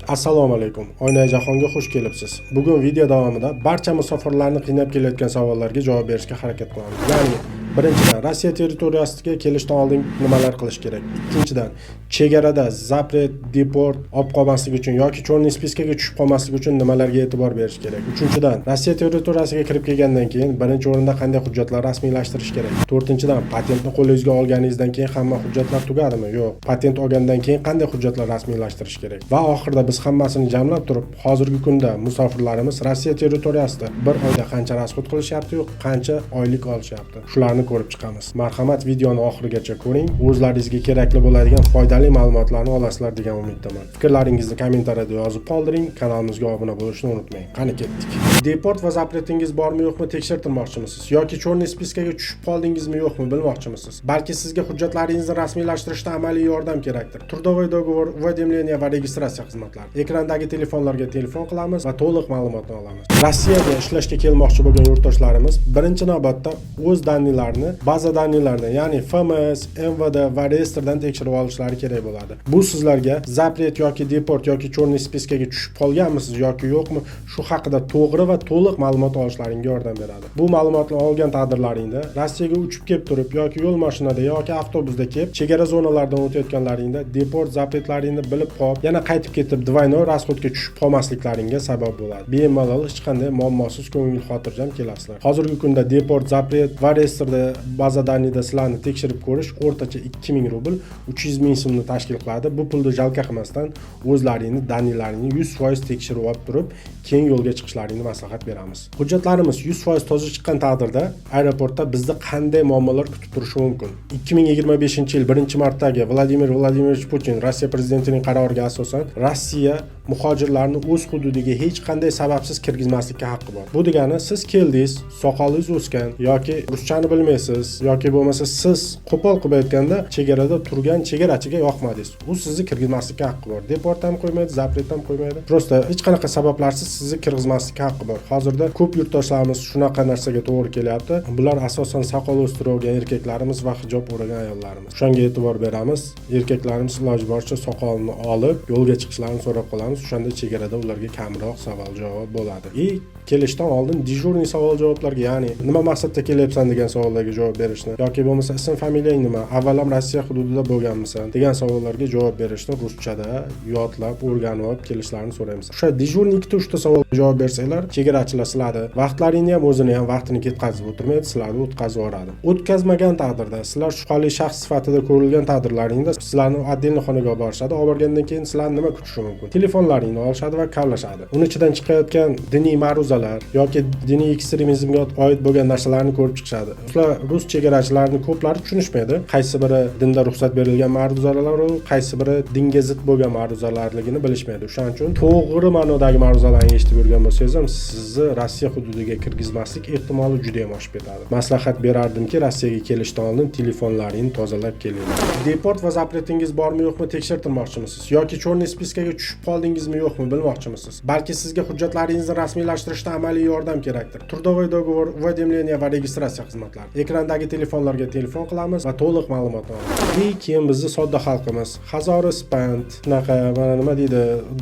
Assalomu alaykum. Oynay jahonga xush kelibsiz. Bugun video davomida barcha musofirlarni qiynab kelayotgan savollarga javob berishga harakat qilamiz. Ya'ni, birinchidan, Rossiya territoriyasiga kelishdan oldin nimalar qilish kerak? Ikkinchidan, chegarada zapret, deport olib qolmaslik uchun yoki chorniy spiskaga tushib qolmaslik uchun nimalarga e'tibor berish kerak? Uchinchidan, Rossiya territoriyasiga kirib kelgandan keyin birinchi o'rinda qanday hujjatlar rasmiylashtirish kerak? To'rtinchidan, patentni qo'lingizga olganingizdan keyin hamma hujjatlar tugadimi? Yo'q. Patent olgandan keyin qanday hujjatlar rasmiylashtirish kerak? Va oxirida biz hammasini jamlab turib, hozirgi kunda musofirlarimiz Rossiya territoriyasida bir oyda qancha rasxod qilishyapti-yu, qancha oylik olishyapti. Shularni ko'rib chiqamiz. Marhamat, videoni oxirigacha ko'ring. O'zlaringizga kerakli bo'ladigan foydali ma'lumotlarni olasizlar degan umiddaman. Fikrlaringizni kommentariyada yozib qoldiring, kanalimizga obuna bo'lishni unutmang. Qani ketdik. Deport va zapretingiz bormi yo'qmi tekshirtirmoqchimisiz yoki chorniy spiskaga tushib qoldingizmi yo'qmi bilmoqchimisiz? Balki sizga hujjatlaringizni rasmiylashtirishda amaliy yordam kerakdir. Трудовой договор, уведомление va registratsiya xizmatlari. Ekrandagi telefonlarga telefon qilamiz va to'liq ma'lumotni olamiz. Rossiyaga ishlashga kelmoqchi bo'lgan yurtdoshlarimiz birinchi navbatda o'z daniylarini baza daniylardan, ya'ni FMS, MVD va reyestrdan tekshirib olishlari kerak bo'ladi. Bu sizlarga zapret yoki deport yoki chorniy spiskaga tushib qolganmisiz yoki yo'qmi, shu haqida to'g'ri va to'liq ma'lumot olishlaringga yordam beradi. Bu ma'lumotni olgan taqdirlaringda Rossiyaga uchib kelib turib yoki yo'l mashinada yoki avtobusda kelib chegara zonalaridan o'tayotganlaringda deport zapretlaringni bilib qolib, yana qaytib ketib двойной расходga tushib qolmasliklaringga sabab bo'ladi. Bemalol hech qanday muammosiz ko'ngil xotirjam kelasizlar. Hozirgi kunda deport, zapret va reyestrda baza daniyda sizlarni tekshirib ko'rish o'rtacha 2000 rubl, 300 ming so'mni tashkil qiladi. Bu pulni jalka qilmasdan o'zlaringni daniylaringni 100% tekshirib olib turib, keyin yo'lga chiqishlaringni maslahat beramiz. Hujjatlarimiz 100% toza chiqqan taqdirda aeroportda bizni qanday muammolar kutib turishi mumkin? 2025-yil 1-martdagi Vladimir Vladimirovich Putin Rossiya prezidentining qaroriga asosan Rossiya muhojirlarni o'z hududiga hech qanday sababsiz kirgizmaslikka haqqi bor. Bu degani siz keldingiz, soqolingiz o'sgan yoki ruschani bilmaysiz yoki bo'lmasa siz qo'pol qilib aytganda chegarada turgan chegarachiga yoqmadingiz. U sizni kirgizmaslikka haqqi bor. Deport ham qo'ymaydi, zapret ham qo'ymaydi. Prosta hech qanaqa sabablarsiz sizni kirgizmaslikka haqqi bor. Hozirda ko'p yurtdoshlarimiz shunaqa narsaga to'g'ri kelyapti. Bular asosan soqol o'stirgan erkaklarimiz va hijob o'ragan ayollarimiz. Shunga e'tibor beramiz. Erkaklarimiz iloji boricha soqolini olib, yo'lga chiqishlarini so'rab qolamiz. O'shanda chegarada ularga kamroq savol-javob bo'ladi. Kelishdan oldin dejurniy savol-javoblarga, ya'ni nima maqsadda kelyapsan degan savollarga javob berishni yoki bo'lmasa ism familiyang nima, avval ham Rossiya hududida bo'lganmisan degan savollarga javob berishni ruschada yodlab, o'rganib olib kelishlarini so'raymiz. O'sha dejurniy 2-3 ta savolga javob bersanglar, chegarachilar sizlarni vaqtlaringni ham o'zini ham vaqtini ketkazib o'tirmaydi, sizlarni o'tkazib yuboradi. O'tkazmagan taqdirda, sizlar shubhali shaxs sifatida ko'rilgan taqdirlaringda sizlarni отдельный xonaga olib borishadi. Olib borgandan keyin sizlarni nima kutishi mumkin? Telefonlaringni olishadi va kavlashadi. Uning ichidan chiqayotgan diniy ma'ruzalar yoki diniy ekstremizmga oid bo'lgan narsalarni ko'rib chiqishadi. Ular rus chegarachilarining ko'plari tushunishmaydi. Qaysi biri dinda ruxsat berilgan ma'ruzalar, qaysi biri dinga zid bo'lgan ma'ruzalarligini bilishmaydi. Shuning uchun to'g'ri ma'nodagi ma'ruzalarni eshitib yurgan bo'lsangiz ham sizni Rossiya hududiga kirgizmaslik ehtimoli juda ham oshib ketadi. Maslahat berardimki, Rossiyaga kelishdan oldin telefonlaringni tozalab keling. Deport va zapretingiz bormi yo'qmi tekshirtirmoqchimisiz yoki chorniy spiskaga tushib qoldingizmi yo'qmi bilmoqchimisiz? Balki sizga hujjatlaringizni rasmiylashtirishda amaliy yordam kerakdir. Трудовой договор, уведомление va registratsiya xizmatlari. Ekrandagi telefonlarga telefon qilamiz va to'liq ma'lumotni olamiz. Keyin bizni sodda xalqimiz Hazori spand, mana nima deydi,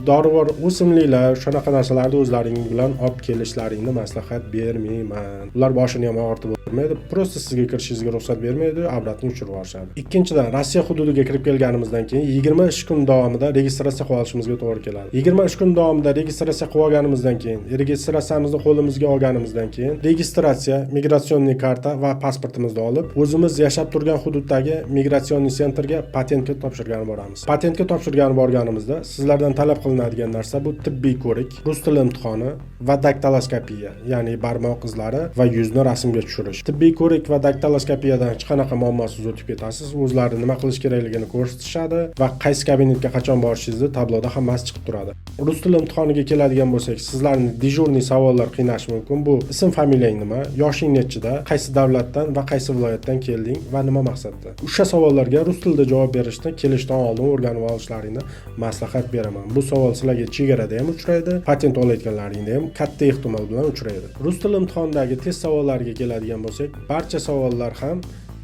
dorivor o'simliklar, shunaqa narsalarni o'zlaringiz bilan olib kelishlaringni maslahat bermayman. Ular boshini ham og'ritib o'tirmaydi, prosta sizga kirishingizga ruxsat bermaydi, obratni uchirib yuborishadi. Ikkinchidan, Rossiya hududiga kirib kelganimizdan keyin 23 kun davomida registratsiya qilib olishimizga to'g'ri keladi. 23 kun davomida registratsiya qilib olganimizdan keyin, registratsiyamizni qo'limizga olganimizdan keyin registratsiya, migratsionniy karta va pasportimizni olib, o'zimiz yashab turgan hududdagi migratsionniy sentrga patentga topshirgani boramiz. Patentga topshirgani borganimizda sizlardan talab qilinadigan narsa bu tibbiy ko'rik, rus tili imtihoni va daktaloskopiya, ya'ni barmoq izlari va yuzni rasmga tushirish. Tibbiy ko'rik va daktaloskopiyadan hech qanaqa muammosiz o'tib ketasiz. O'zlari nima qilish kerakligini ko'rsatishadi va qaysi kabinetga qachon borishingizni tabloda hammasi chiqib turadi. Rus tili imtihoniga keladigan bo'lsak, sizlarni dejurniy savollar qiynashi mumkin. Bu ism familiyang nima, yoshing nechida, qaysi davlatdan va qaysi viloyatdan kelding va nima maqsadda? O'sha savollarga rus tilida javob berishni kelishdan oldin o'rganib olishlaringni maslahat beraman. Bu savol sizlarga chegarada ham uchraydi, patent olayotganlaringda ham katta ehtimol bilan uchraydi. Rus tili imtihonidagi test savollariga keladigan bo'lsak, barcha savollar ham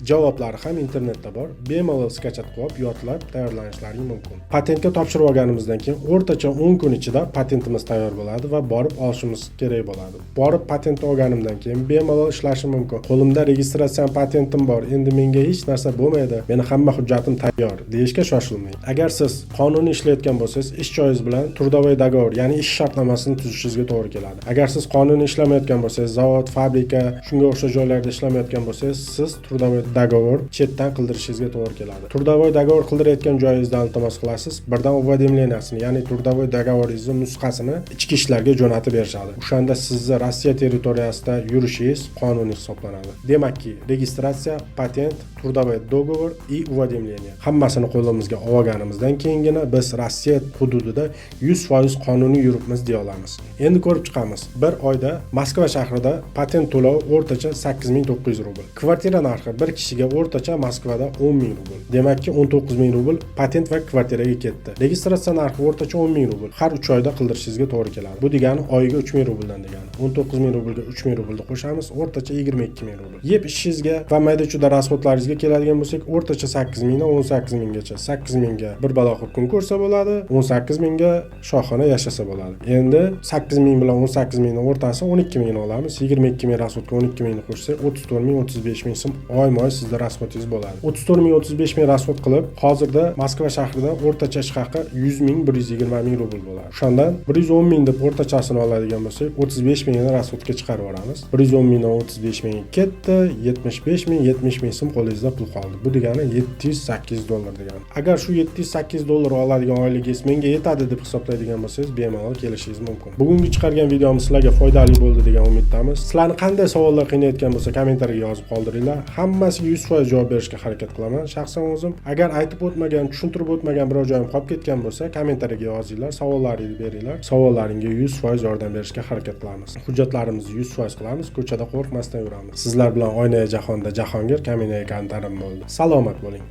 Javoblari ham internetda bor. Bemalol skachat qilib, yodlab tayyorlanishlari mumkin. Patentga topshirib olganimizdan keyin o'rtacha 10 kun ichida patentimiz tayyor bo'ladi va borib olishimiz kerak bo'ladi. Borib patent olganimdan keyin bemalol ishlashim mumkin. Qo'limda registratsion patentim bor. Endi menga hech narsa bo'lmaydi. Meni hamma hujjatim tayyor deyishga shoshilmang. Agar siz qonuniy ishlayotgan bo'lsangiz, ish joyingiz bilan трудовой договор, ya'ni ish shartnomasini tuzishingizga to'g'ri keladi. Agar siz qonuniy ishlamayotgan bo'lsangiz, zavod, fabrika, shunga o'xshash joylarda ishlamayotgan bo'lsangiz, siz трудовой договор chetdan qildirishingizga to'g'ri keladi. Трудовой договор qildirayotgan joyingizdan iltimos qilasiz, birdan уведомлениясini, ya'ni трудовой договорingizning nusxasini ichki ishlarga jo'natib berishadi. O'shanda sizni Rossiya territoriyasida yurishingiz qonuniy hisoblanadi. Demakki, registratsiya, patent, трудовой договор и уведомление hammasini qo'limizga olganimizdan keyingina biz Rossiya hududida 100% qonuniy yuribmiz deya olamiz. Endi ko'rib chiqamiz. Bir oyda Moskva shahrida patent to'lovi o'rtacha 8900 rubl. Kvartira narxi bir kishiga o'rtacha Moskvada 10000 rubl. Demakki 19000 rubl patent va kvartiraga ketdi. Registratsiya narxi o'rtacha 10000 rubl. Har 3 oyda qildirishingizga to'g'ri keladi. Bu degani oyiga 3000 rubldan degani. 19000 rublga 3000 rublni qo'shamiz, o'rtacha 22000 rubl. Yeb ishingizga va mayda-chuda rasxodlaringizga keladigan bo'lsak, o'rtacha 8000 dan 18000 gacha. 8000 ga bir baloqib kun ko'rsa bo'ladi, 18000 ga shohona yashasa bo'ladi. Endi 8000 bilan 18000 ning o'rtasi 12000 olamiz. 22000 rasxodga 12000 ni qo'shsak, 34000 35000 so'm oyma-oy sizda rasxodingiz bo'ladi. 34000 35000 rasxod qilib, hozirda Moskva shahrida o'rtacha ish haqi 100000 120000 rubl bo'ladi. O'shandan 110000 deb o'rtachasini oladigan bo'lsak, 35000 ni rasxodga chiqarib yuboramiz. 110000 dan 35000 ga ketdi, 75000 70000 so'm qo'lingizda pul qoldi. Bu degani 708 dollar degani. Agar shu 708 dollar oladigan oyligingiz menga yetadi deb hisoblaydigan bo'lsangiz, bemalol kelishingiz mumkin. Bugungi chiqargan videomiz sizlarga foydali bo'ldi degan umiddamiz. Sizlarni qanday savollar qiynayotgan bo'lsa, kommentariyaga yozib qoldiringlar. Hammasiga 100% javob berishga harakat qilaman shaxsan o'zim. Agar aytib o'tmagan, tushuntirib o'tmagan biror joyim qolib ketgan bo'lsa, kommentariyaga yozinglar, savollaringizni beringlar. Savollaringga 100% yordam berishga harakat qilamiz. Hujjatlarimizni 100% qilamiz, ko'chada qo'rqmasdan yuramiz. Sizlar bilan Oynai jahonda Jahongir Kaminai Kantarim bo'ldi. Salomat bo'ling.